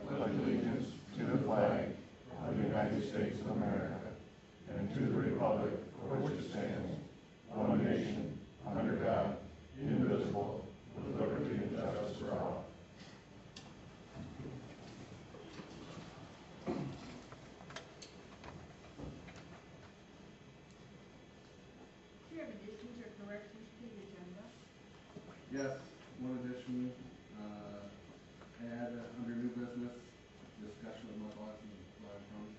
pledge allegiance to the flag of the United States of America and to the republic for which it stands, one nation, under God, indivisible, with liberty and justice for all. Do you have additions or corrections to the agenda? Yes, one addition, add under new business, discussion of mud lots and flood prone.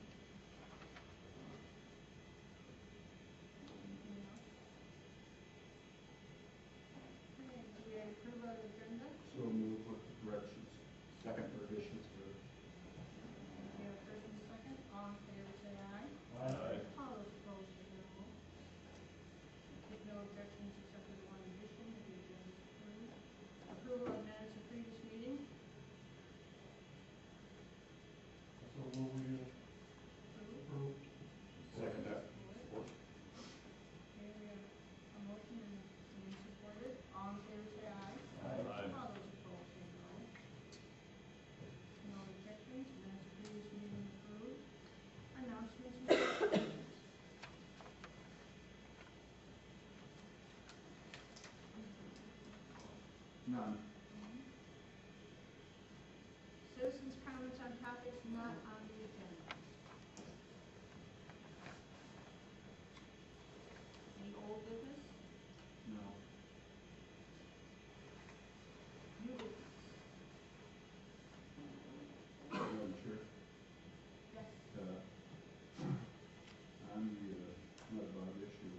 Anything else? Okay, do we approve of the agenda? So move with the corrections. Second for additions for. We have first and second. All in favor, say aye. Aye. All those opposed, say no. If no objections except for the one addition, the agenda is approved. Approval of minutes of previous meeting. So move we Approved. approve. Second that. Okay, we have a motion and supported. All in favor, say aye. Aye. All those opposed, say no. No objections, minutes of previous meeting approved. Announcements and corrections. None. Citizens' comments on topics not on the agenda. Any old business? No. New business? Madam Chair, Yes. on the mud bog issue,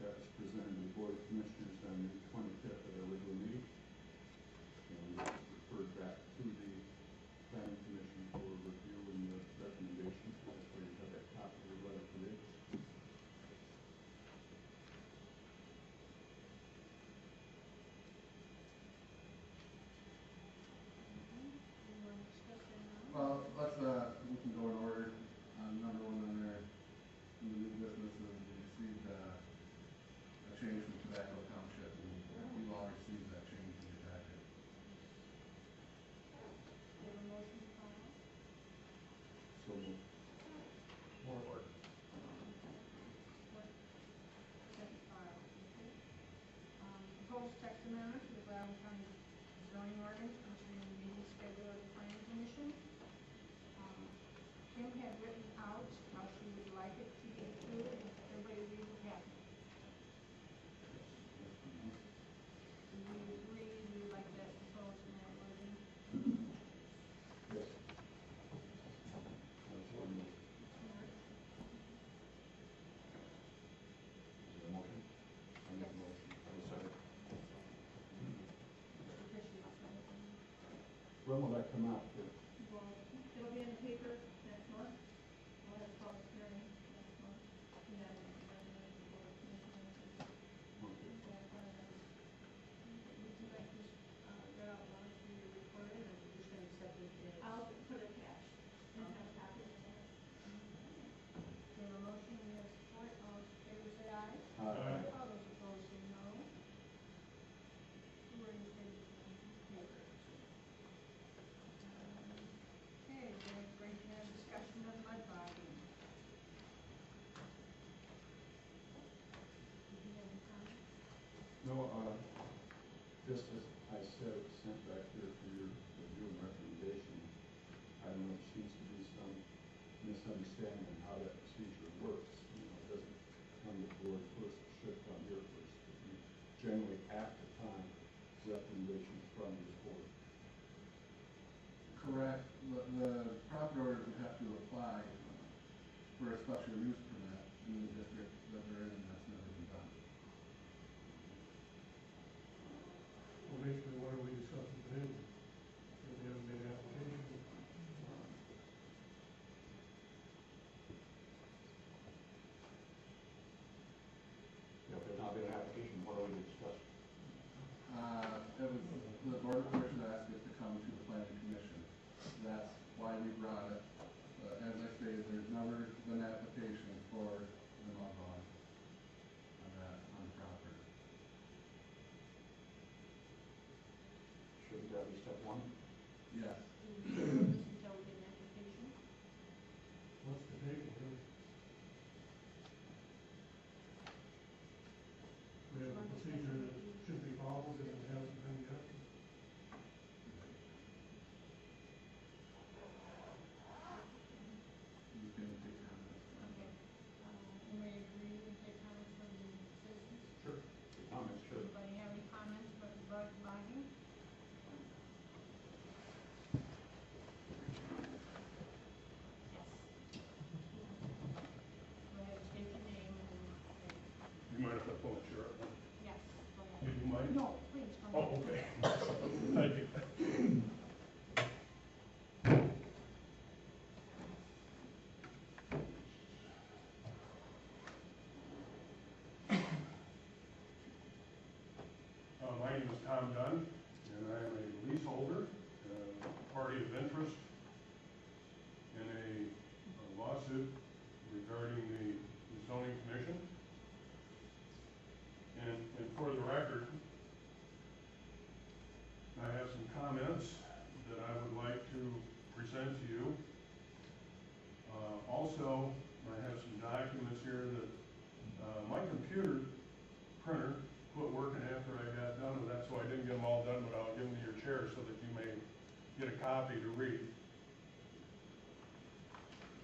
that was presented to the Board of Commissioners on the 25th of our regular meeting. And referred back to the Planning Commission for review and the recommendations. That's where you have that copy of the letter today. You want to discuss that now? Well, let's, we can go in order. Number one on there, in the new business, is we received, a change from Tobacco Township, and you all received that change in your packet. You have a motion to file? So moved. More. What? Second file, okay. Proposed text amendment to the Broward County zoning ordinance concerning the meeting schedule of the planning commission. Kim had written out how she would like it to be included, and everybody read what happened. Do we agree we would like that proposed in that wording? Yes. That's one move. Mark? Is there a motion? I make a motion. I will second. Mr. Fisher, second. When will that come out? Well, it'll be in the paper next month. We'll have a public hearing next month. And then the board of commissioners and Okay. that, would you like this, read out loud for your recording, or are you just going to accept it as? I'll put it attached and have a copy of that. We have a motion, we have support, all those in favor say aye. Aye. All those opposed say no. We're in favor of the paper. Okay, then we're going to have discussion of mud bogging. Do you have any comments? No, just as I said, it was sent back here for your review and recommendation. I don't know if there seems to be some misunderstanding on how that procedure works. You know, it doesn't come to the board first, it should come here first. But you generally have to time recommendations from this board. Correct. The property owners would have to apply for a special use permit in the district that they're in, and that's never been done. Well, basically, what are we discussing today? If we haven't made an application an application for the mud lawn on the property. Shouldn't that be step one? Yes. This until we get an application. What's the date? We have a procedure that should be followed if it hasn't been yet. You can take comments. Okay. And we agree we can take comments from the citizens? Sure. Comments, sure. Anybody have any comments about the logging? Go ahead, state your name and, You mind if I pull a chair up? yes, go You ahead. do mind? No, please, come Oh, on. okay. Thank you. My name is Tom Dunn, and I am a leaseholder, party of interest in a lawsuit regarding the zoning commission. And for the record, I have some comments that I would like to present to you. Also, I have some documents here that my computer printer quit working after I got done with that, so I didn't get them all done, but I'll give them to your chair so that you may get a copy to read.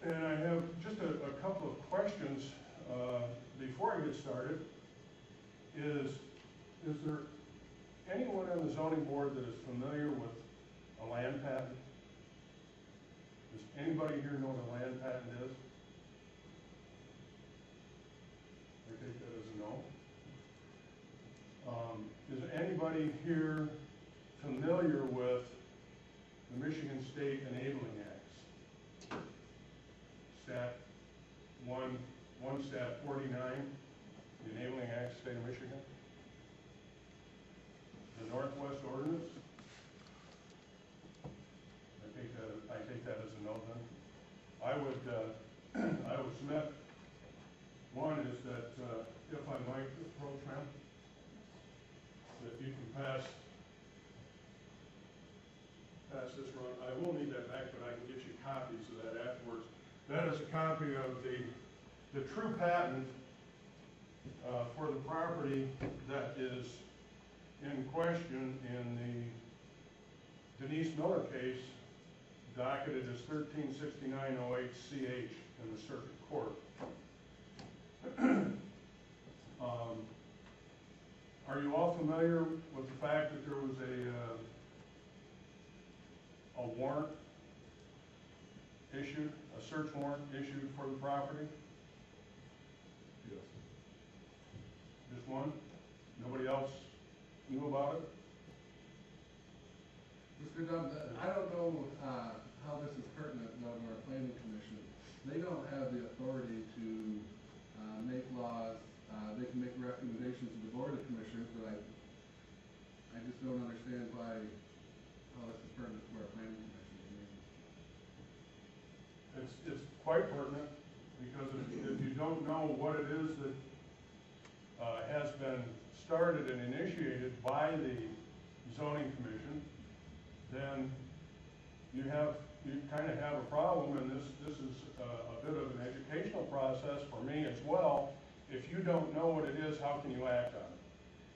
And I have just a couple of questions before I get started. Is there anyone on the zoning board that is familiar with a land patent? Does anybody here know what a land patent is? I take that as a no. Is anybody here familiar with the Michigan State Enabling Acts? Stat 1 Stat 49, the Enabling Act, State of Michigan. The Northwest Ordinance. I take that as a no then. I would submit, one is that, if I might approach, ma'am, that you can pass this run. I will need that back, but I can get you copies of that afterwards. That is a copy of the true patent for the property that is in question in the Denise Miller case, docketed as 136908CH in the circuit court. Are you all familiar with the fact that there was a warrant issued, a search warrant issued for the property? Yes. Just one? Nobody else knew about it? Mr. Dunn, I don't know how this is pertinent to our planning commission. They don't have the authority to make laws. They can make recommendations to the board of commissioners, but I just don't understand how this is pertinent to our planning commission. It's quite pertinent, because if you don't know what it is that has been started and initiated by the zoning commission, then you kind of have a problem, and this is a bit of an educational process for me as well. If you don't know what it is, how can you act on it?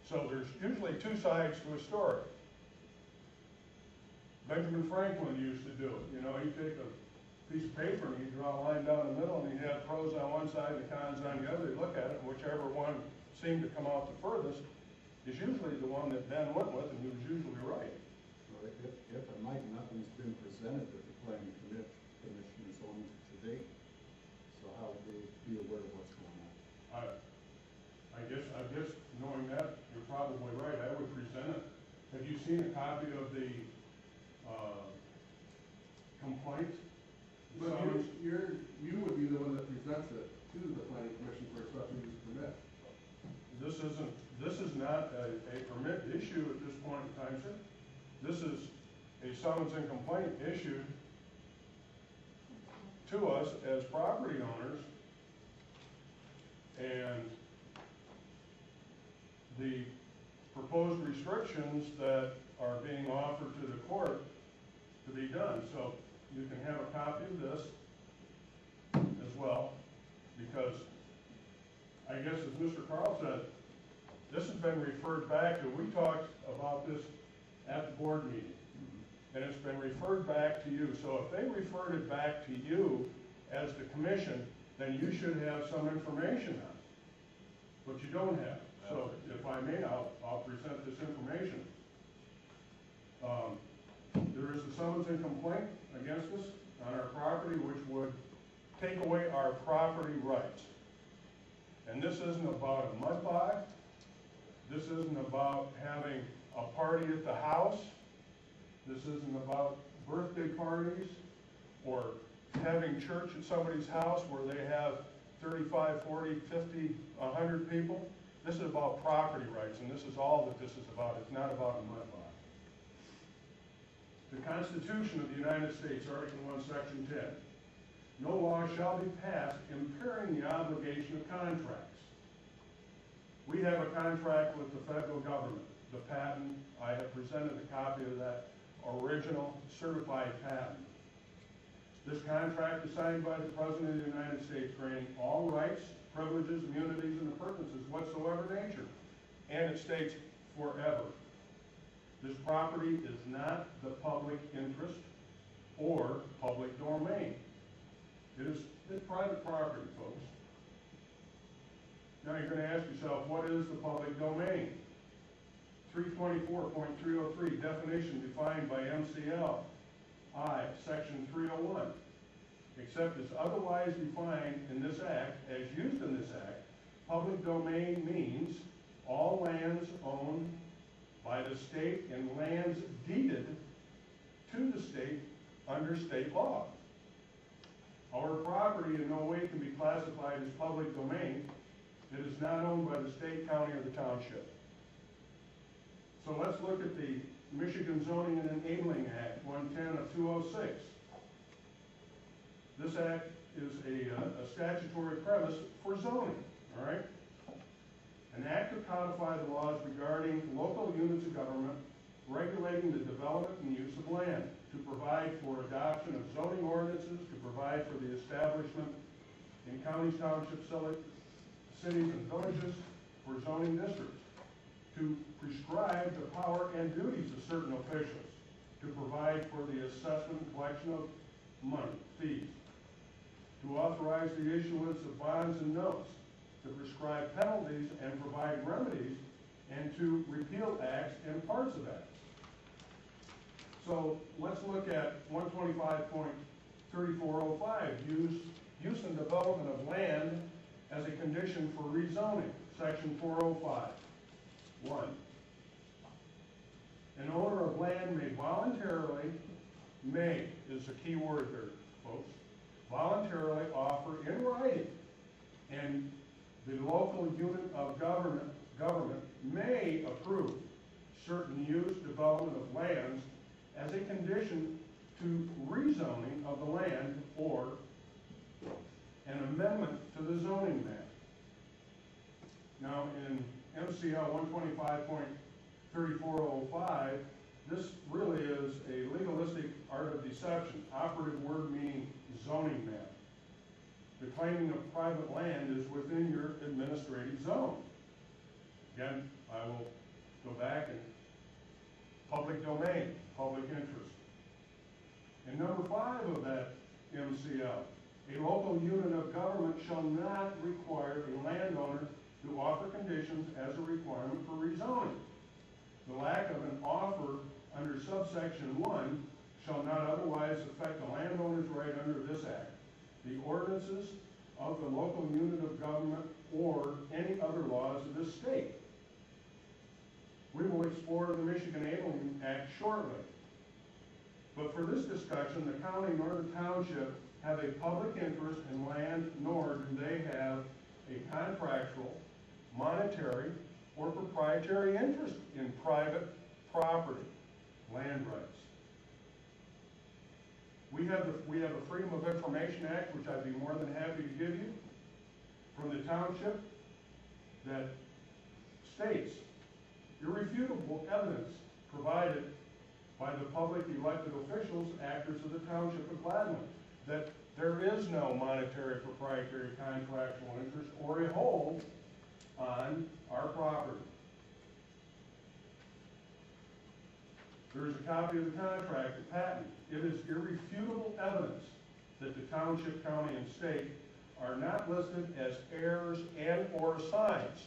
So there's usually two sides to a story. Benjamin Franklin used to do it. You know, he'd take a piece of paper and he'd draw a line down the middle, and he'd have pros on one side and the cons on the other. He'd look at it, and whichever one seemed to come out the furthest is usually the one that Ben went with, and he was usually right. Well, if and Mike, nothing's been presented to the planning commission on to date, so how would they be aware of what's going on? I guess knowing that, you're probably right. I would present it. Have you seen a copy of the complaint? But you would be the one that presents it to the planning commission for a special use permit. This is not a permit issue at this point in time, sir. This is a summons and complaint issued to us as property owners, and the proposed restrictions that are being offered to the court to be done. So you can have a copy of this as well, because I guess as Mr. Carl said, this has been referred back to, we talked about this at the board meeting, and it's been referred back to you. So if they referred it back to you as the commission, then you should have some information on it, but you don't have. So if I may, I'll present this information. There is a summons and complaint against us on our property, which would take away our property rights. And this isn't about a mud pie. This isn't about having a party at the house. This isn't about birthday parties or having church at somebody's house where they have 35, 40, 50, 100 people. This is about property rights, and this is all that this is about. It's not about a mud pie. The Constitution of the United States, Article 1, Section 10. No law shall be passed impairing the obligation of contracts. We have a contract with the federal government. The patent, I have presented a copy of that original certified patent. This contract is signed by the President of the United States, granting all rights, privileges, immunities, and appurtenances whatsoever nature. And it states forever. This property is not the public interest or public domain. It's private property, folks. Now you're going to ask yourself, what is the public domain? 324.303, definition defined by MCL I, Section 301. Except as otherwise defined in this act, as used in this act, public domain means all lands owned by the state and lands deeded to the state under state law. Our property in no way can be classified as public domain. It is not owned by the state, county, or the township. So let's look at the Michigan Zoning and Enabling Act, 110 of 206. This act is a statutory premise for zoning, all right? An act to codify the laws regarding local units of government, regulating the development and use of land, to provide for adoption of zoning ordinances, to provide for the establishment in counties, townships, cities, and villages for zoning districts, to prescribe the power and duties of certain officials, to provide for the assessment and collection of money, fees, to authorize the issuance of bonds and notes, to prescribe penalties and provide remedies, and to repeal acts and parts of acts. So let's look at 125.3405, use and development of land as a condition for rezoning, section 405. 1. An owner of land may voluntarily, may is a key word there, folks, voluntarily offer in writing, and the local unit of government may approve certain use development of lands as a condition to rezoning of the land or an amendment to the zoning map. Now in MCL 125.3405, this really is a legalistic art of deception, operative word meaning zoning map. The claiming of private land is within your administrative zone. Again, I will go back and public domain, public interest. And number 5 of that MCL, a local unit of government shall not require a landowner to offer conditions as a requirement for rezoning. The lack of an offer under subsection 1 shall not otherwise affect the landowner's right under this act, the ordinances of the local unit of government, or any other laws of this state. We will explore the Michigan Enabling Act shortly. But for this discussion, the county nor the township have a public interest in land, nor do they have a contractual, monetary, or proprietary interest in private property, land rights. We have a Freedom of Information Act, which I'd be more than happy to give you, from the township, that states irrefutable evidence provided by the public elected officials, actors of the Township of Gladwin, that there is no monetary proprietary contractual interest or a hold on our property. There is a copy of the contract, the patent. It is irrefutable evidence that the township, county, and state are not listed as heirs and or assigns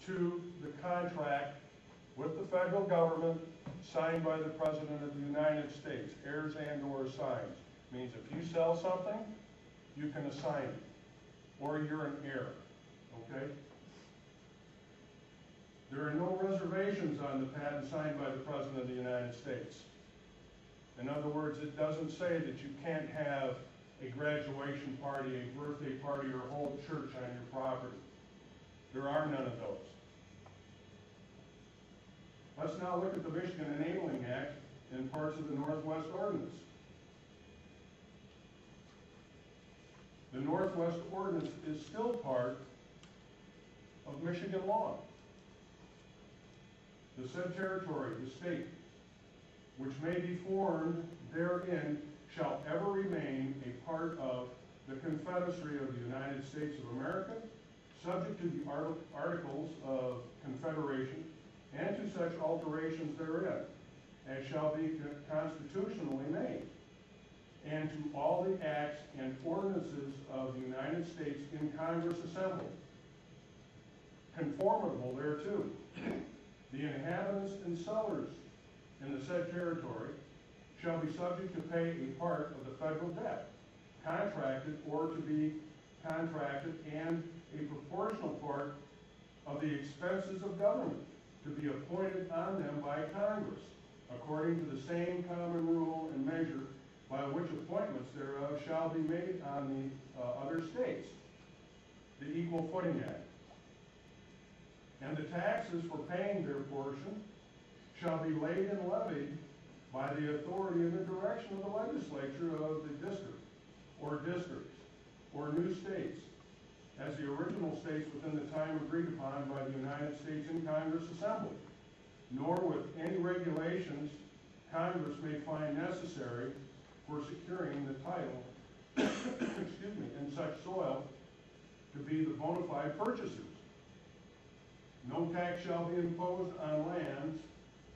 to the contract with the federal government signed by the President of the United States. Heirs and or assigns means if you sell something, you can assign it, or you're an heir, okay? There are no reservations on the patent signed by the President of the United States. In other words, it doesn't say that you can't have a graduation party, a birthday party, or hold church on your property. There are none of those. Let's now look at the Michigan Enabling Act in parts of the Northwest Ordinance. The Northwest Ordinance is still part of Michigan law. The said territory, the state, which may be formed therein, shall ever remain a part of the Confederacy of the United States of America, subject to the Articles of Confederation, and to such alterations therein, as shall be constitutionally made, and to all the acts and ordinances of the United States in Congress assembled, conformable thereto. The inhabitants and sellers in the said territory shall be subject to pay a part of the federal debt, contracted or to be contracted, and a proportional part of the expenses of government to be appointed on them by Congress, according to the same common rule and measure by which appointments thereof shall be made on the other states, the Equal Footing Act. And the taxes for paying their portion shall be laid and levied by the authority and the direction of the legislature of the district, or districts, or new states, as the original states within the time agreed upon by the United States in Congress assembled, nor with any regulations Congress may find necessary for securing the title excuse me, in such soil to be the bona fide purchasers. No tax shall be imposed on lands,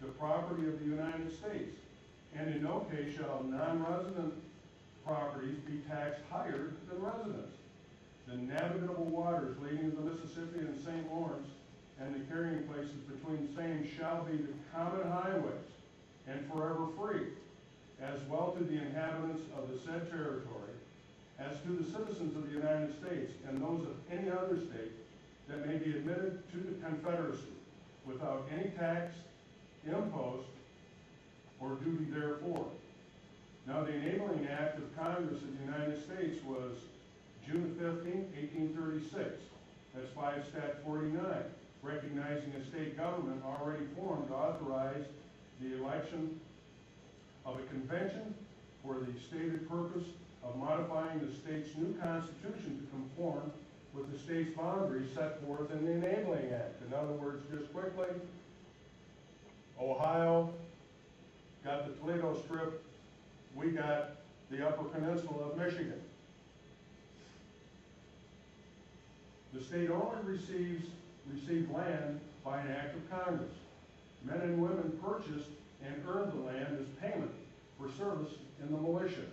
the property of the United States, and in no case shall non-resident properties be taxed higher than residents. The navigable waters leading to the Mississippi and St. Lawrence and the carrying places between the same shall be the common highways and forever free, as well to the inhabitants of the said territory, as to the citizens of the United States and those of any other state that may be admitted to the Confederacy without any tax, impost, or duty therefore. Now, the Enabling Act of Congress of the United States was June 15, 1836. That's 5 Stat 49, recognizing a state government already formed to authorize the election of a convention for the stated purpose of modifying the state's new constitution to conform with the state's boundaries set forth in the Enabling Act. In other words, just quickly, Ohio got the Toledo Strip, we got the Upper Peninsula of Michigan. The state only received land by an act of Congress. Men and women purchased and earned the land as payment for service in the militia.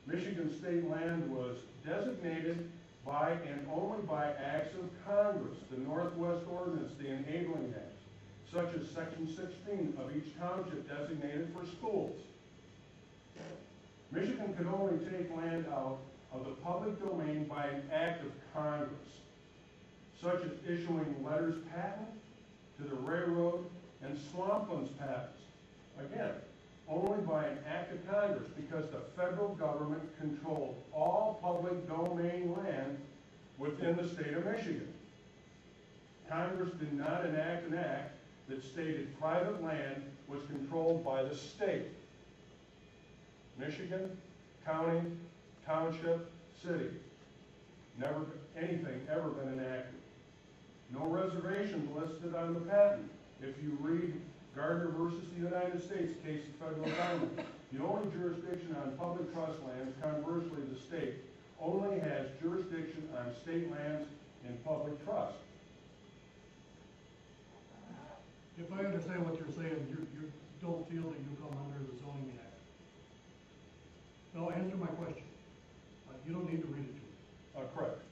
Michigan state land was designated by and only by acts of Congress, the Northwest Ordinance, the Enabling Acts, such as Section 16 of each township designated for schools. Michigan could only take land out of the public domain by an act of Congress, such as issuing letters patent to the railroad and swamplands patents. Again, only by an act of Congress, because the federal government controlled all public domain land within the state of Michigan. Congress did not enact an act that stated private land was controlled by the state. Michigan, county, township, city. Never, anything ever been enacted. No reservations listed on the patent. If you read Gardner versus the United States, case of federal government, the only jurisdiction on public trust lands, conversely the state, only has jurisdiction on state lands in public trust. If I understand what you're saying, you don't feel that you come under the zoning act. No, answer my question. You don't need to read it to me. Correct.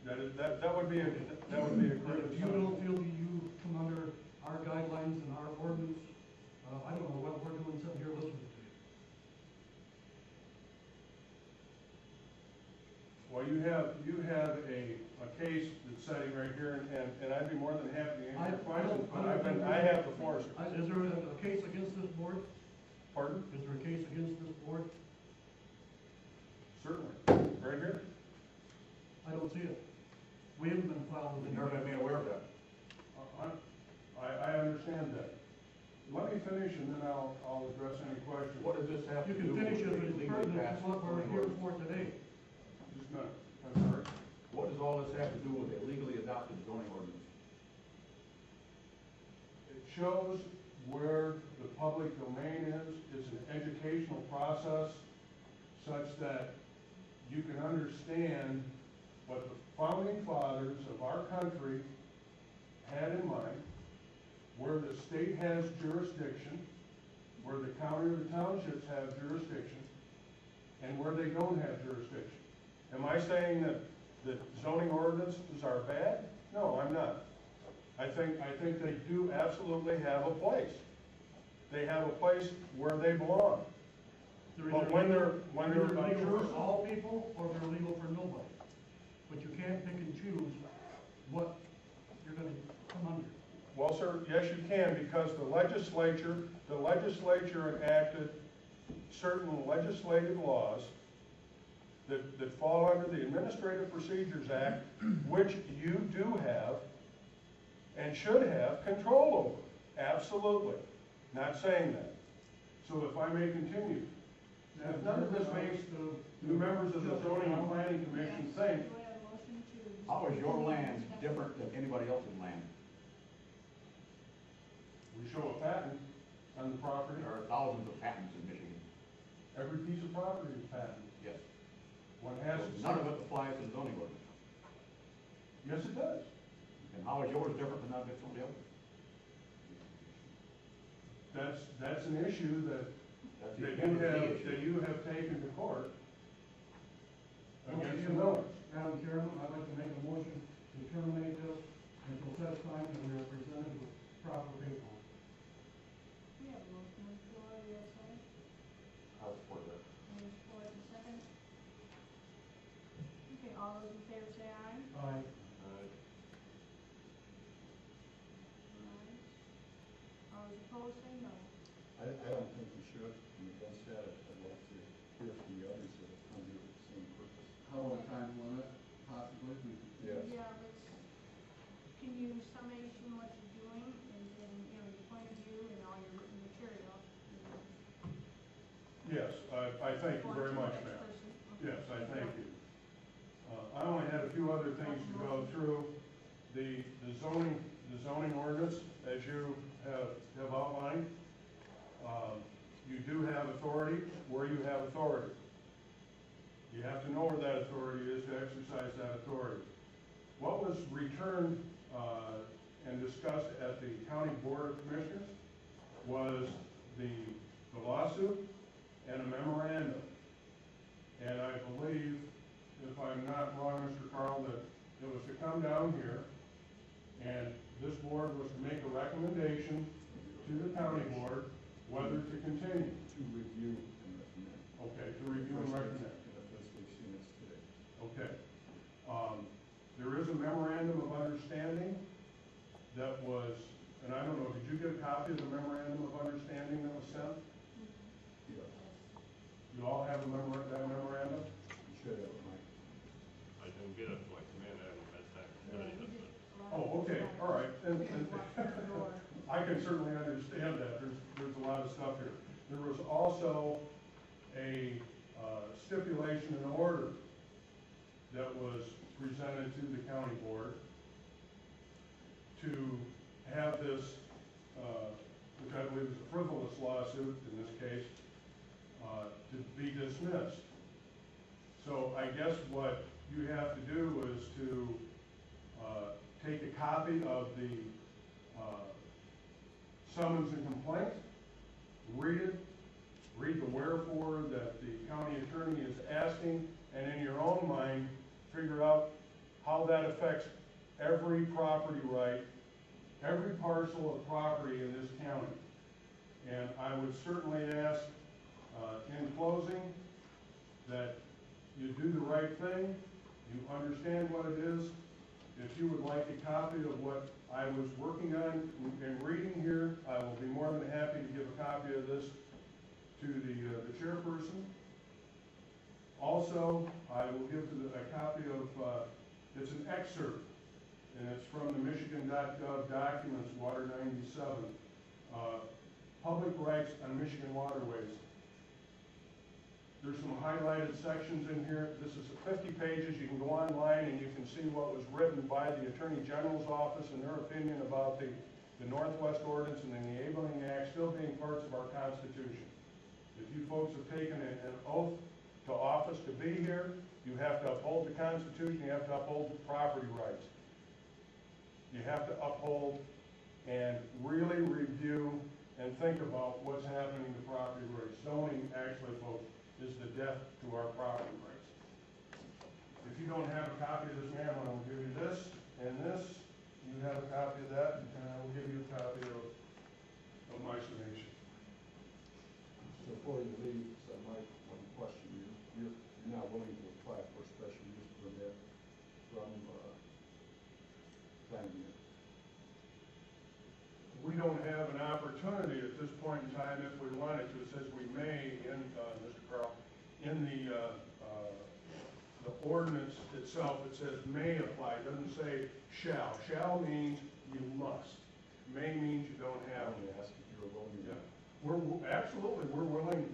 That would be a But correct if you don't feel that you come under our guidelines and our ordinance, I don't know what we're doing sitting here listening to you. Well, you have a case that's sitting right here, and I'd be more than happy to answer your questions, but I have the floor, sir. Is there a case against this board? Pardon? Is there a case against this board? Certainly. Right here? I don't see it. We haven't been filed with Never been made aware of that. I understand that. Let me finish, and then I'll address any questions. What does this have You to do can with finish if the it's legally pertinent passed to what we're zoning here ordinance? for today. Just a minute. I'm sorry. What does all this have to do with a legally adopted zoning ordinance? It shows where the public domain is. It's an educational process such that you can understand what the founding fathers of our country had in mind, where the state has jurisdiction, where the county or the townships have jurisdiction, and where they don't have jurisdiction. Am I saying that zoning ordinances are bad? No, I'm not. I think they do absolutely have a place. They have a place where they belong. They're But either when legal they're for intrusive, all people, or they're legal for nobody. But you can't pick and choose what you're gonna come under. well, sir, yes, you can, because the legislature enacted certain legislative laws that fall under the Administrative Procedures Act, which you do have and should have control over. Absolutely. Not saying that. So if I may continue, if none of this makes the members of the Zoning and Planning Commission think, Do I have a motion to? How is your land different than anybody else's land? we show a patent on the property, There are thousands of patents in Michigan. every piece of property is patented. Yes. One has, None of it applies to the zoning ordinance. yes, it does. And how is yours different than that of somebody else's? That's an issue that That's that the issue. you have taken to court against the millers. Madam Chairman, I'd like to make a motion to terminate this until such time that we are presented with proper paperwork. We have a motion on the floor, do you have a second? I'll support that. Any support in second? Okay, all those in favor say aye. Aye. Aye. All those opposed say no. I don't think we should, and against that, I'd like to hear from the others that have come here with the same purpose. How about a time limit, possibly? Yes. Yeah, let's, can you summation what you're doing and, you know, your point of view and all your written material? Yes, I thank you very much, ma'am. Yes, I thank you. I only had a few other things to go through. The zoning ordinance, as you have outlined, you do have authority where you have authority. You have to know where that authority is to exercise that authority. What was returned and discussed at the County Board of Commissioners was the lawsuit and a memorandum. And I believe, if I'm not wrong, Mr. Carl, that it was to come down here, and this board was to make a recommendation to the county board whether to continue. To review and recommend. Okay, to review and recommend. As we've seen it today. Okay. There is a memorandum of understanding that was, and I don't know, did you get a copy of the memorandum of understanding that was sent? Yes. You all have that memorandum? You should have, Mike. I didn't get it, like, man, I haven't had time to read it. Oh, okay, all right. I can certainly understand that. There's a lot of stuff here. There was also a stipulation and order that was presented to the county board to have this, which I believe is a frivolous lawsuit in this case, to be dismissed. So I guess what you have to do is to take a copy of the summons and complaint, read it, read the wherefore that the county attorney is asking, and in your own mind, figure out how that affects every property right, every parcel of property in this county. And I would certainly ask, in closing, that you do the right thing, you understand what it is. If you would like a copy of what I was working on and reading here, I will be more than happy to give a copy of this to the chairperson. Also, I will give a copy of, it's an excerpt, and it's from the Michigan.gov documents, Water 97, Public Rights on Michigan Waterways. There's some highlighted sections in here. This is 50 pages. You can go online and you can see what was written by the Attorney General's office and their opinion about the Northwest Ordinance and the Enabling Act still being parts of our Constitution. If you folks have taken an oath to office to be here, you have to uphold the Constitution, you have to uphold property rights. You have to uphold and really review and think about what's happening to property rights. Zoning, actually, folks, is the death to our property rights. If you don't have a copy of this memo, I will give you this and this. You have a copy of that, and I will give you a copy of my summation. So before you leave, so Mike, one question, you're not willing to apply for a special use permit from planning. We don't have an opportunity at this point in time, if we wanted to. It says we may, in, Mr. Carl, in the ordinance itself, it says may apply. It doesn't say shall. Shall means you must. May means you don't I have. only asked if you were willing to. Yeah. Absolutely, we're willing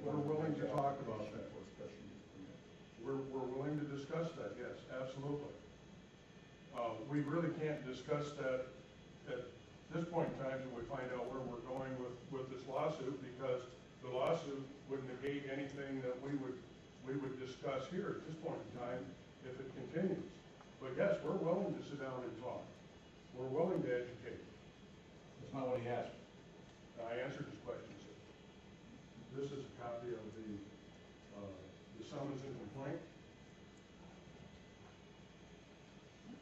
to talk about that. For a special use permit. We're willing to discuss that, yes, absolutely. We really can't discuss that at this point in time until we find out where we're going with this lawsuit, because the lawsuit would negate anything that we would discuss here at this point in time if it continues. But yes, we're willing to sit down and talk. We're willing to educate. That's not what he asked. I answered his question, sir. This is a copy of the summons and complaint.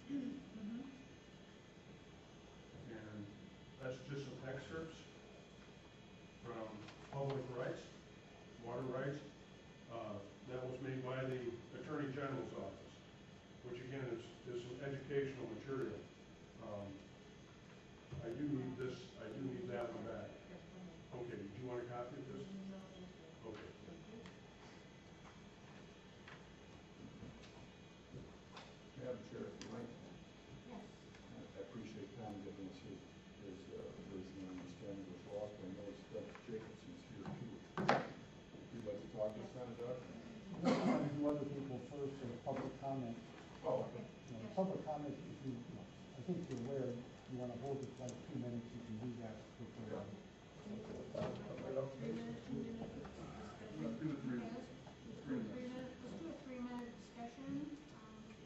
And that's just some excerpts from public rights, water rights, that was made by the Attorney General's office, which again is some educational material. I do need this, I do need that one back. Okay, did you want a copy of this? Okay. Madam Chair, if you might, Yes. I appreciate Tom giving us his version and understanding of the law. I know Doug Jacobson's here too. If you'd like to talk to us on it, Doug? I want to do other people first, or public comment. Oh, okay. Public comment, if you, I think you're aware, you want to hold it like 2 minutes, you can do that before. Let's do the 3 minutes. 3 minutes. Let's do a 3-minute discussion.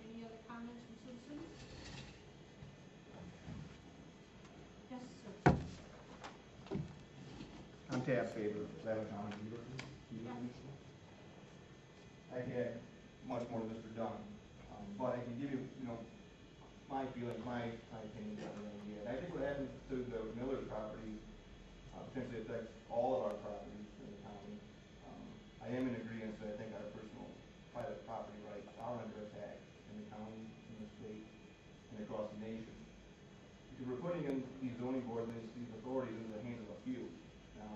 Any other comments from citizens? Yes, sir. I'm Tab Faber, Lavin County. I had much more to Mr. Dunn, but I can give you, my feeling, my opinion on it. I think what happens to the Miller property potentially affects all of our properties in the county. I am in agreement that I think our personal private property rights are under attack in the county, in the state, and across the nation. Because we're putting in these zoning boards and these authorities into the hands of a few. Now,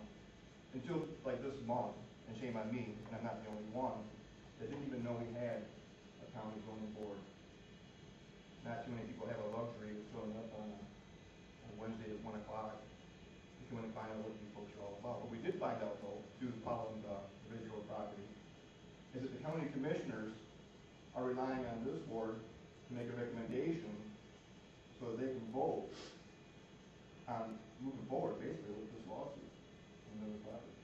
until like this month, and shame on me, and I'm not the only one, that didn't even know we had a county zoning board. Not too many people have a luxury of showing up on Wednesday at 1 o'clock if you want to find out what you folks are all about. But we did find out, though, through following the Ridge Road property, county commissioners are relying on this board to make a recommendation so that they can vote on moving forward basically with this lawsuit on the property.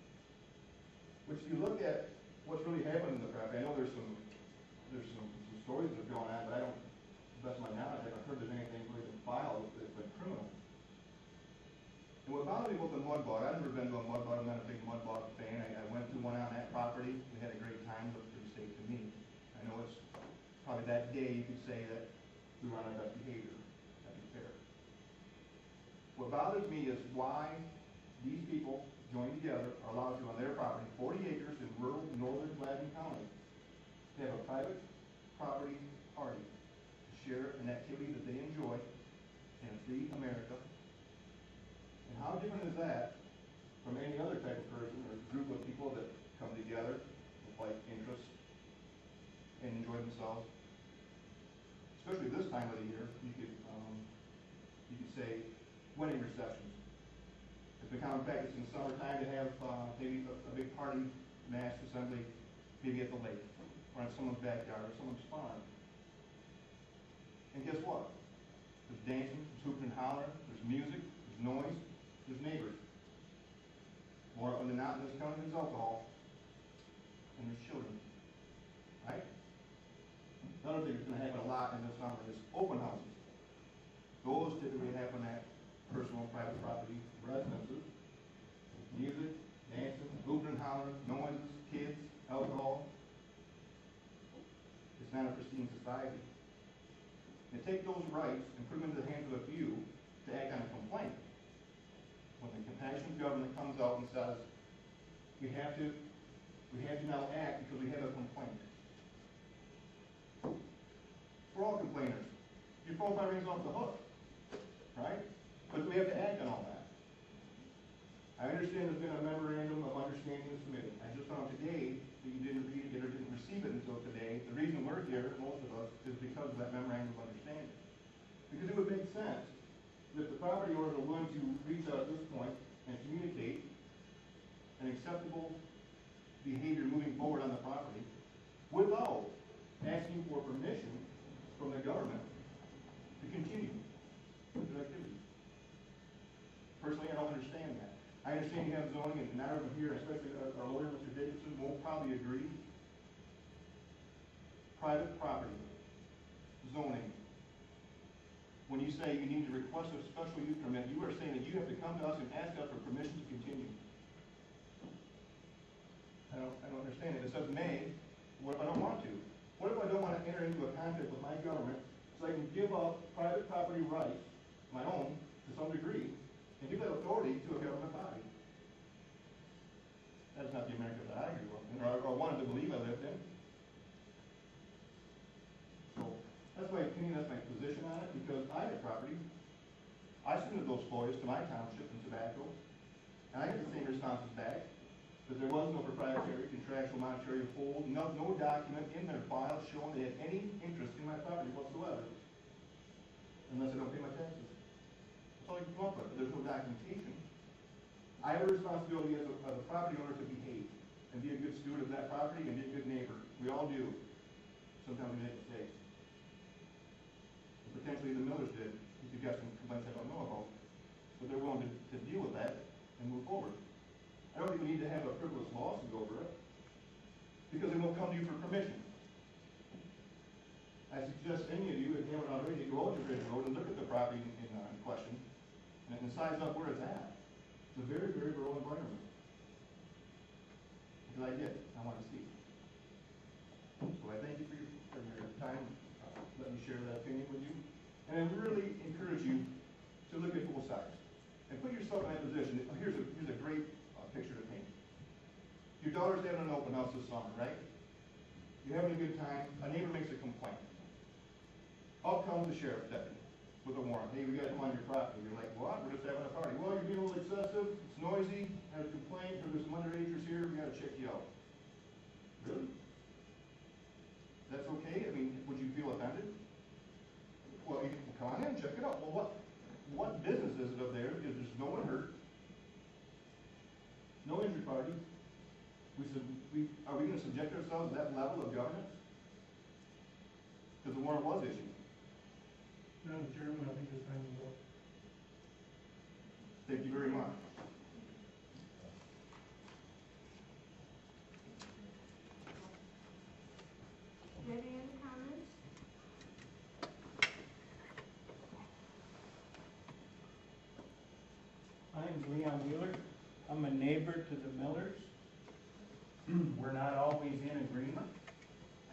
Which if you look at what's really happened in the property, I know there's some stories that have gone on, but I don't, to the best of my knowledge, I haven't heard there's anything really been filed that's been criminal. And what bothered me with the mud bog, I've never been to a mud bog, I'm not a big mud bog fan. I went to one on that property, we had a great time, looked pretty safe to me. I know it's probably that day you could say that we were on our best behavior, that'd be fair. What bothers me is why these people joined together are allowed to, on their property, 40 acres in rural northern Gladden County, to have a private property party to share an activity that they enjoy in a free America. And how different is that from any other type of person or group of people that come together with like interests and enjoy themselves? Especially this time of the year, you could say wedding receptions. It's been common practice in summertime to have maybe a big party, mass assembly, maybe at the lake, or in someone's backyard, or someone's farm. And guess what? There's dancing, there's hooping and hollering, there's music, there's noise, there's neighbors. More often than not in this county, there's alcohol, and there's children, right? Another thing that's going to happen a lot in the summer is open houses. Those typically happen at personal private property residences. Music, dancing, hooping and hollering, noises, kids, alcohol. It's not a pristine society. And take those rights and put them into the hands of a few to act on a complaint. When the compassionate government comes out and says, we have to now act because we have a complaint. We're all complainers. Your phone probably rings off the hook, right? But we have to act on all that. I understand there's been a memorandum of understanding submitted. I just found today that you didn't read it or didn't receive it until today. The reason we're here, most of us, is because of that memorandum of understanding. Because it would make sense that the property owners are willing to reach out at this point and communicate an acceptable behavior moving forward on the property without asking for permission from the government to continue with their activities. Personally, I don't understand that. I understand you have zoning, and not over here, especially our lawyer, Mr. Davidson, won't probably agree. Private property, zoning. When you say you need to request a special use permit, you are saying that you have to come to us and ask us for permission to continue. I don't understand it. It says may. What if I don't want to? What if I don't want to enter into a contract with my government so I can give up private property rights, my own, to some degree, and give that authority to a government body? That's not the America that I grew up in, or wanted to believe I lived in. So, that's my opinion, that's my position on it, because I had property. I submitted those FOIAs to my township in Tobacco, and I get the same responses back, that there was no proprietary contractual monetary hold, no document in their file showing they had any interest in my property whatsoever, unless I don't pay my taxes. That's all I can come up with. There's no documentation. I have a responsibility as a property owner to behave and be a good steward of that property and be a good neighbor. We all do. Sometimes we make mistakes. And potentially the Millers did, if you've got some complaints I don't know about. But they're willing to deal with that and move forward. I don't think we need to have a frivolous lawsuit over it, because they won't come to you for permission. I suggest any of you, if you haven't already, go out to Ridge Road and look at the property in question, and size up where it's at. It's a very, very rural environment. Because I get it. I want to see it. So I thank you for your time. Let me share that opinion with you. And I really encourage you to look at both sides. And put yourself in that position. Here's a great picture to paint. Your daughter's having an open house this summer, right? You're having a good time. A neighbor makes a complaint. Up comes the sheriff's deputy with a warrant. Hey, we got to come on your property. You're like, what? We're just having a party. Well, you're being a little excessive. It's noisy. I have a complaint. There's some underagers here. We got to check you out. Really? That's okay? I mean, would you feel offended? Well, you can come on in, check it out. Well, what business is it up there? Because there's no one hurt. No injured party. We said, are we gonna subject ourselves to that level of governance? Because the warrant was issued. Madam Chairman, I think it's time to vote. Thank you very much. Do you have any other comments? My name's Leon Wheeler. I'm a neighbor to the Millers. We're not always in agreement.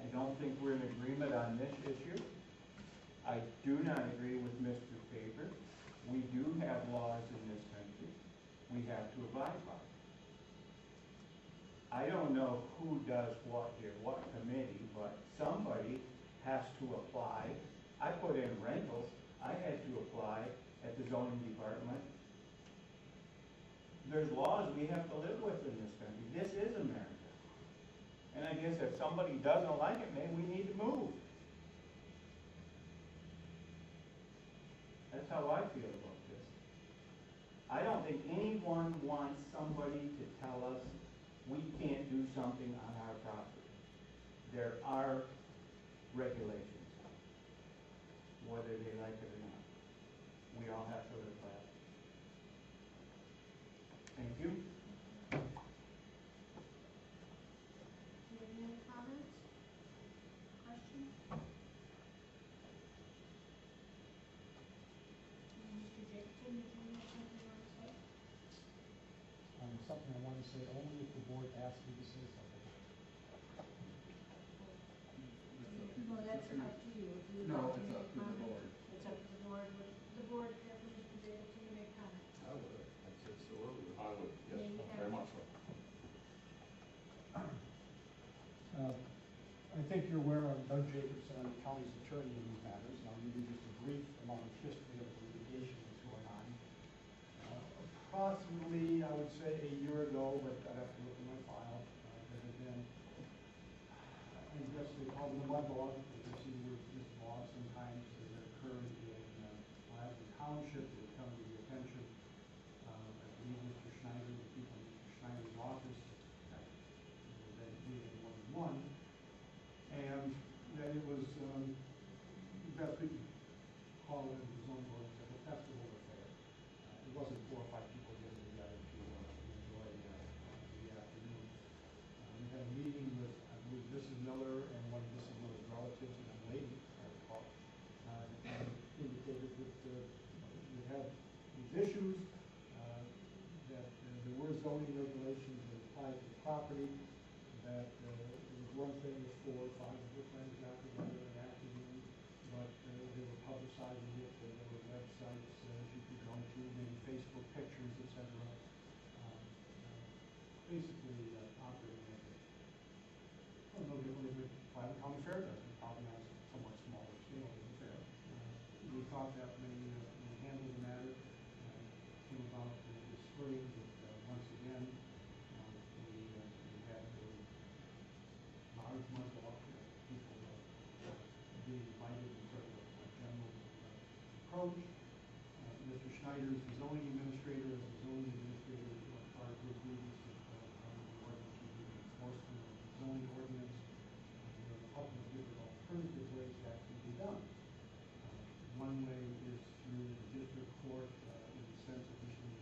I don't think we're in agreement on this issue. I do not agree with Mr. Faber. We do have laws in this country. We have to abide by. I don't know who does what here, what committee, but somebody has to apply. I put in rentals. I had to apply at the zoning department. There's laws we have to live with in this country. This is America. And I guess if somebody doesn't like it, maybe we need to move. That's how I feel about this. I don't think anyone wants somebody to tell us we can't do something on our property. There are regulations, whether they like it or not. We all have to live by it. Thank you. Do you have any other comments? Questions? Mr. Jacobson, did you have something you want to say? Something I want to say only if the board asks me to say something. No, that's up to you. If you would No, like to it's make up to the comment, board. It's up to the board. Would the board have Mr. Jacobson to make comments? I would, I'd say so earlier. I would, yes, May we have- very much so. I think you're aware of Doug Jacobson, the county's attorney in these matters. I'll give you just a brief amount of history of the litigation that's going on. Approximately, I would say a year ago, but I'd have to look in my file, there had been, I guess they call it the mud law, if you see the word this law sometimes that occurred in Glasgow Township, it would come to the attention, I believe Mr. Schneider, the people in Mr. Schneider's office, that then meeting one-on-one, and that it was, best we could call it the zone board, like a festival affair. It wasn't 4 or 5 people getting together to enjoy the afternoon. We had a meeting with, I believe, Mrs. Miller and one of Mrs. Miller's relatives, a young lady, I recall, and indicated that we had these issues, that there were zoning regulations that applied to the property, that it was one thing if 4 or 5 of the friends got together in the afternoon, but they were publicizing it, there were websites you could go to, maybe Facebook pictures, etc. Basically operating as a, I don't know, the private county fair does, it probably on a somewhat smaller scale than a fair. We thought that may handle the matter, came about this spring, that once again, we had a large number of people being invited in sort of a general approach. Mr. Schneider is the zoning administrator. As the zoning administrator, part of his duties is under the ordinance review and enforcement of the zoning ordinance. There are a couple of different alternative ways that can be done. One way is through the district court in the sense of issuing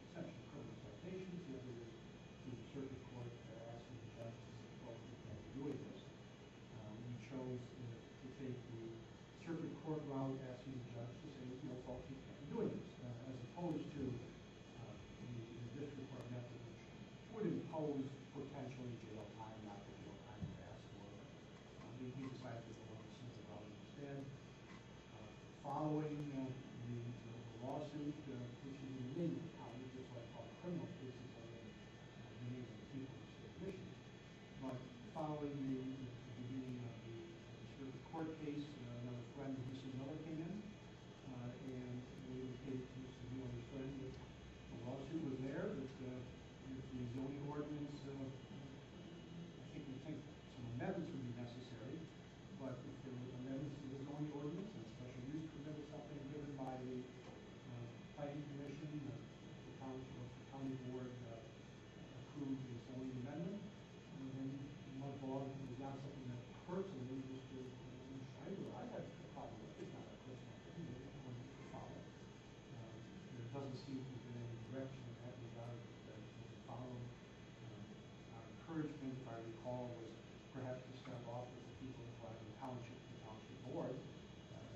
essentially criminal citations. The other is through the circuit court asking the judge to say, well, we can't be doing this. We chose to take the circuit court route, asking the judge to say, no, folks, you can't be doing this, as opposed to the district court method, which would impose potentially jail time, not the jail time we've asked for. We decided to go on the simple route instead. Following the lawsuit, which is in the name of the county, just like all criminal cases are in the name of the people of the state of Michigan. But following the beginning of the circuit court case, another friend of Mrs. Miller came in, and they indicated to Mrs. Miller's friend that the lawsuit was there, that if the zoning ordinance, I think we think some amendments would be necessary, but if there were amendments to the zoning ordinance and special use permit or something given by the planning commission, the county board approved the zoning amendment, then point, if I recall, was perhaps to start off with the people of Gladwin Township, the township board,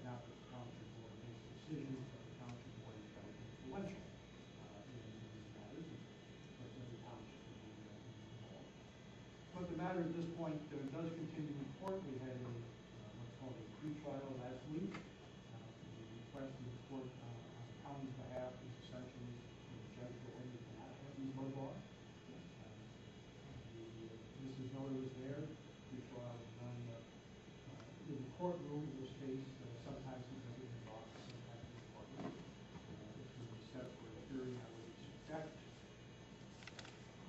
not that the township board makes decisions, but the township board is very influential in these matters, and of course, every township would be involved. But the matter at this point does continue in court. We had a what's called a pretrial last week. The request in the court on the county's behalf is essentially for the judge to order cannot have these mud laws. Mrs. Miller was there. Pretrial was done in the courtroom in this case. Sometimes he does it in his office, sometimes in the courtroom. It's going to be set for a hearing, I would expect.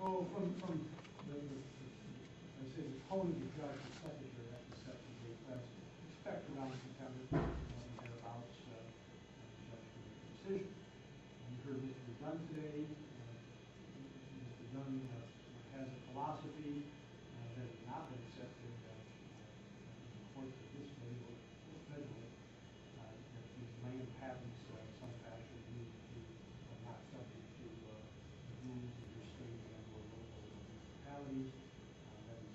Oh, from I say the tone of the judge, the secretary, that was set for the request. Expect around September, thereabouts, the judge will make a decision. You heard Mr. Dunn today. Mr. Dunn has a philosophy that has not been accepted in the courts of this state or federally, that these land patents in some fashion need to are not subject to the rules of your state and or local municipalities. That is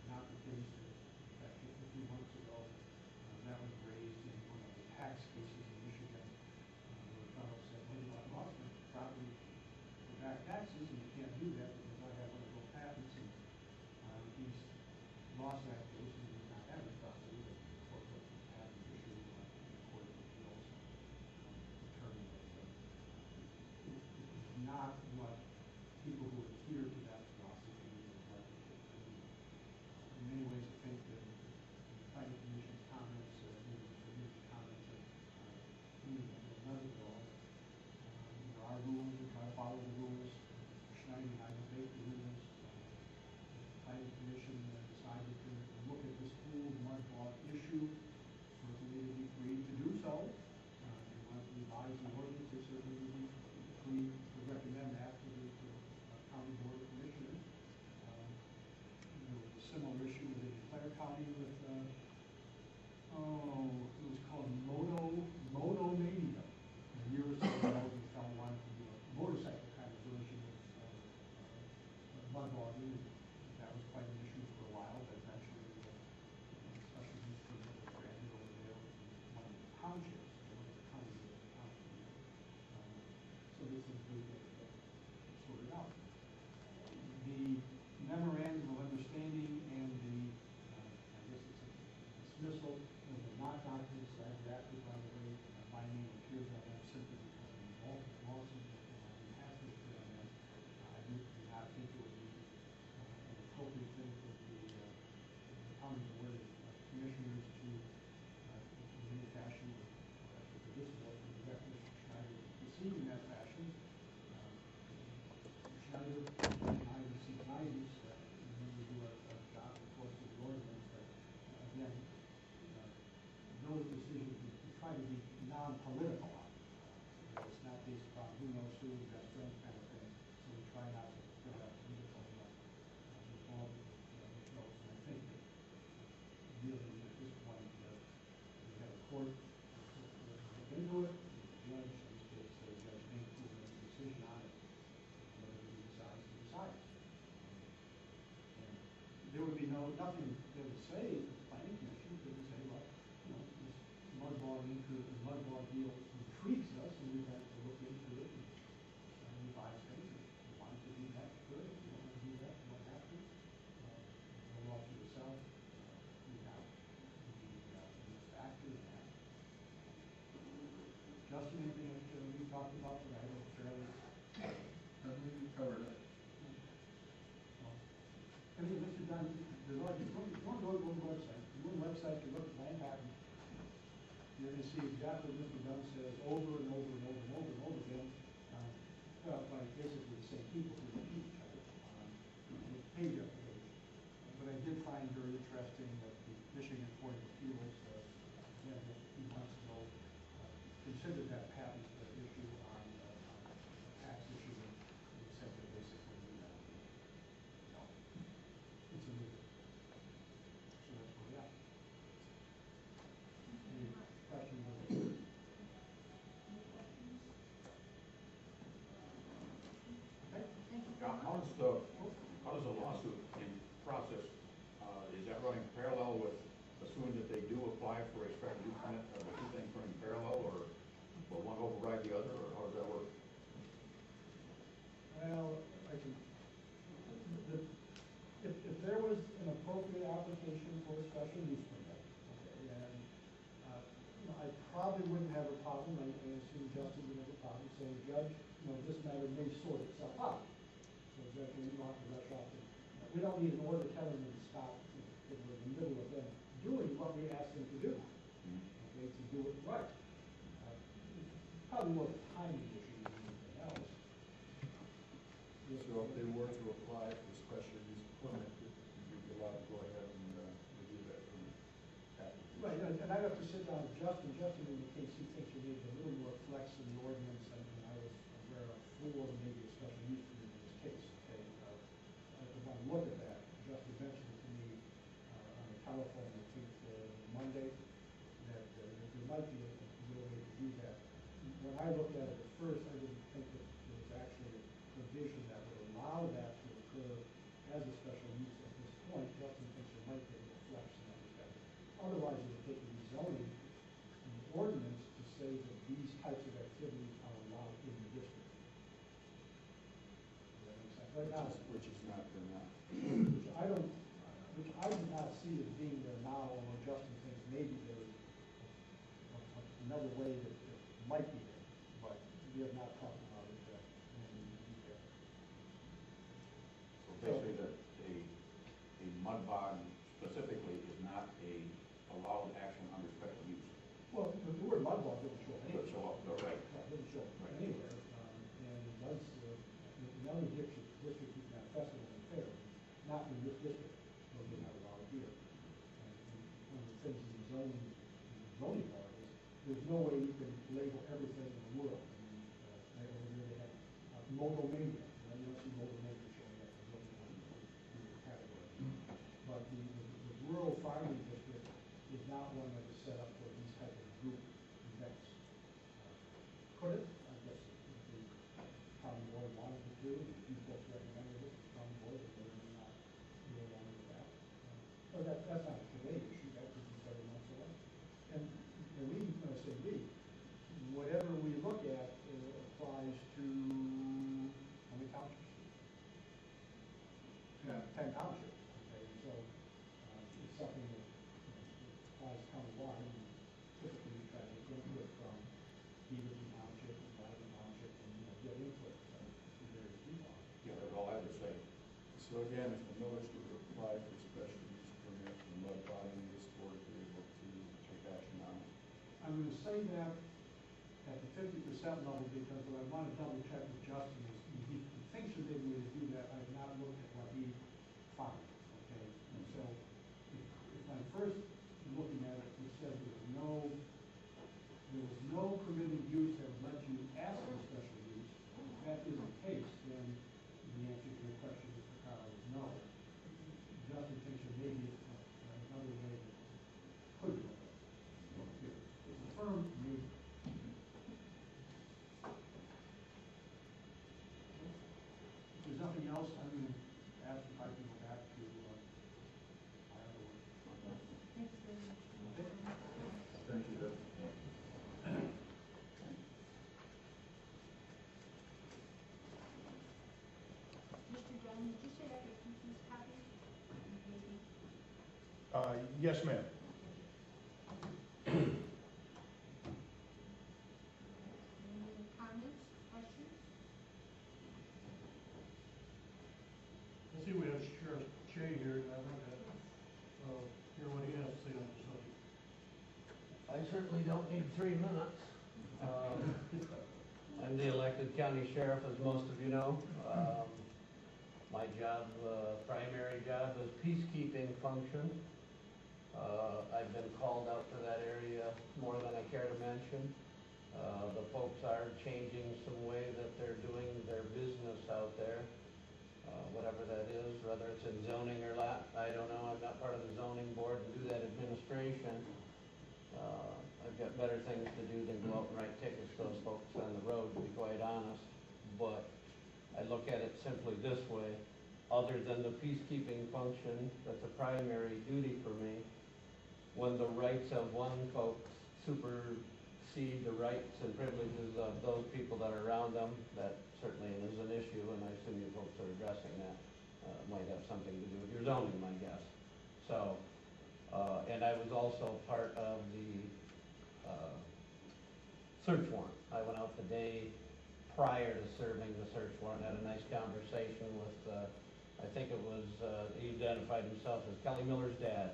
not the case. In fact, just a few months ago, that was raised in one of the tax cases in Michigan, where a fellow said, well, you want lost my property for back taxes, and you can't do that because I have one of those patents, and he's lost that case, and he did not have his property, but the court looked at the patent issue in the Court of Appeals, determined that it is not what people who adhere to that philosophy would like to do. In many ways, I think that the planning commission's comments, maybe the commission's comments are none of it all. There are rules, we try to follow the rules. Schneider and I debate the rules. The planning commission decided to look at this whole mud law issue. Certainly would be free to do so. They want to revise the ordinance, they certainly would be free to recommend that to the county board of commissioners. There was a similar issue within Clare County with it was called Moto Mania. A year or so ago, the fellow wanted to do a motorcycle kind of version of mud logging. That was quite an issue for a while, but eventually special use permit was granted over there with one of the townships. One of the counties was a township. So this is good to sort it out. The memorandum of understanding and the, I guess it's a dismissal of the not documents that I drafted, by the way, my name appears on that simply because of the lawsuit and my behalf is put on that. I do not think it would be an appropriate thing for the county board of commissioners to in any fashion, for this board, to direct Mr. Schneider to proceed in that fashion. Mr. Schneider and I receive guidance when we do a job, of course, of the ordinance, but again, those decisions we try to be non-political on. It's not based upon who knows who, best friends kind of thing, so we try not to put that political involvement with those. And I think that really at this point, we have a court look into it, the judge, in this case, Judge Mink, will make a decision on it, whatever he decides to decide. And there would be nothing they would say, the planning commission couldn't say, well, this mud law deal intrigues us, and we'd have to look into it and revise things. If you want to do that, good. If you don't want to do that, you don't have to. The law to yourself, you have the factor in that. Justin, anything that we talked about tonight, or fairly? I believe you covered it. I mean, Mr. Dunn, there's already, you want to go to the website. You go to the website, you look at land patent, you're going to see exactly what Mr. Dunn says over and over and over and over and over again. Well, by basically the same people who repeat each other, page after page. But I did find very interesting that the Michigan Court of Appeals, again, just a few months ago, considered that patent issue on tax issue, and they said that basically, it's illegal. So that's where we are. Any questions? Okay. How does the lawsuit in process running parallel with, assuming that they do apply for a special use permit, are the two things running parallel, or will one override the other, or how does that work? Well, I can, if there was an appropriate application for a special use permit, okay, and, you know, I probably wouldn't have a problem, I assume Justin would have a problem saying, Judge, you know, this matter may sort itself out. So Judge, you don't have to rush off. We don't need an order telling them to stop, if we're in the middle of them doing what we asked them to do, okay, to do it right. Probably more of a timing issue than anything else. So if they were to apply for special use permit, you'd be allowed to go ahead and review that permit application. Right, and I'd have to sit down with Justin indicates he thinks we need a little more flex in the ordinance than I was aware of for maybe a special use permit in this case, okay? If I look at that, Justin mentioned it to me on the telephone, I think, Monday, that there might be a real way to do that. When I looked at it at first, I didn't think that there was actually a provision that would allow that to occur as a special use at this point. Justin thinks there might be a little flex in that respect. Otherwise, it would take a rezoning in the ordinance to say that these types of activities are allowed in the district. Does that make sense? Right now, Which is not there now. which I do not see as being there now, although Justin thinks maybe there is another way that it might be there, but we have not talked about it in any detail. So basically, that a mud bog specifically is not a allowed action under special use. Well, the word mud bog doesn't show Doesn't anywhere. show up, no, right. It doesn't show Right. anywhere, and it does, in other districts you can have festivals and fairs, not in this district, those are not allowed here. And one of the things in the zoning law is, there's no way you can label everything in the world. I mean, right over here they have Motomania, you don't see Motomania showing up in zoning category. But the rural farming district is not one that is set up for these type of group events. Could it? I guess if the county board wanted to do, and if you folks recommended it, the county board would may or may not go along with that. But that's not a today issue, that could be several months away. And we, when I say we, whatever we look at applies to how many townships? 10 townships, okay, and so it's something that applies countywide, and typically we try to get input from Beaverton Township and Wyden Township, and, you know, get input from various people. Yeah, that's all I would say. So again, if the millers were to apply for special use permit for mud bogging, this board would be able to take action on it. I'm gonna say that at the 50% level, because what I wanna double check with Justin is, he thinks there may be a way to do that, I've not looked at what he found, okay? And so, if I'm first looking at it, it says there was no permitted use that would let you ask for special use. If that is the case, then the answer to your question, Mr. Carl, is no. Justin thinks there may be another way that could be looked at. The firm may. If there's nothing else, I'm going to ask if I can go back to my other work. Thank you very much. Thank you, Doug. Mr. Dunn, did you say that you keep these copies? Maybe. Yes, ma'am. Any comments, questions? I see we have Sheriff Che here, and I'd like to, hear what he has to say on the subject. I certainly don't need 3 minutes. I'm the elected county sheriff, as most of you know. My job, primary job, is peacekeeping function. I've been called out to that area more than I care to mention. The folks are changing some way that they're doing their business out there. Whatever that is, whether it's in zoning or not, I don't know. I'm not part of the zoning board and do that administration. I've got better things to do than go out and write tickets to those folks on the road, to be quite honest. But I look at it simply this way. other than the peacekeeping function, that's a primary duty for me. When the rights of one folks supersede the rights and privileges of those people that are around them, that certainly is an issue, and I assume you folks are addressing that. Might have something to do with your zoning, my guess. So, and I was also part of the search warrant. I went out the day prior to serving the search warrant, had a nice conversation with, I think it was, he identified himself as Kelly Miller's dad.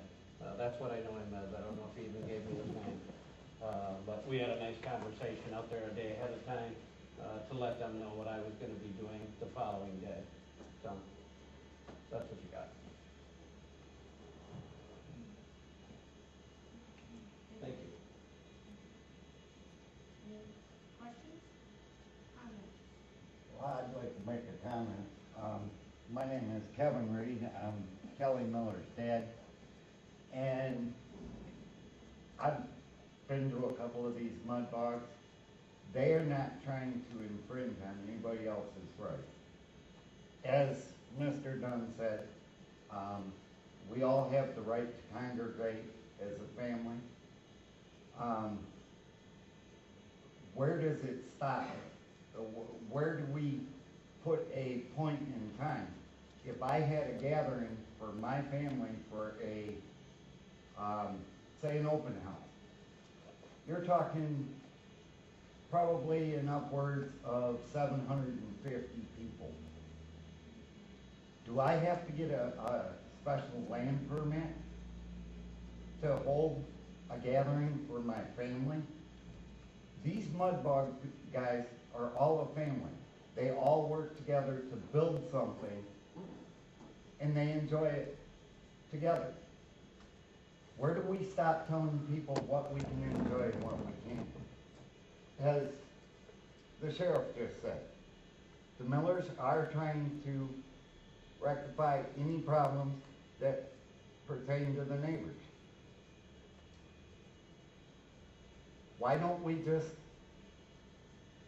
That's what I know him as. I don't know if he even gave me his name. But we had a nice conversation out there a day ahead of time to let them know what I was going to be doing the following day. So that's what you got. Thank you. Any questions? Comments? Well, I'd like to make a comment. My name is Kevin Reed. I'm Kelly Miller's dad. And I've been to a couple of these mud bogs. They are not trying to infringe on anybody else's right. As Mr. Dunn said, we all have the right to congregate as a family. Where does it stop? Where do we put a point in time? If I had a gathering for my family for a, say an open house, you're talking probably in upwards of 750 people. Do I have to get a special land permit to hold a gathering for my family? These mud bog guys are all a family. They all work together to build something, and they enjoy it together. Where do we stop telling people what we can enjoy and what we can't? As the sheriff just said, the Millers are trying to rectify any problems that pertain to the neighbors. Why don't we just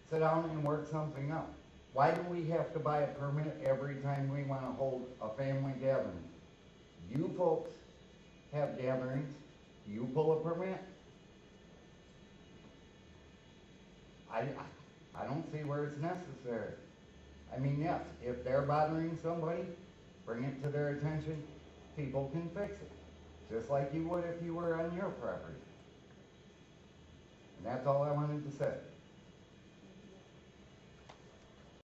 sit down and work something out? Why do we have to buy a permit every time we want to hold a family gathering? You folks have gatherings, you pull a permit? I don't see where it's necessary. I mean, yes, if they're bothering somebody, bring it to their attention, people can fix it. Just like you would if you were on your property. And that's all I wanted to say.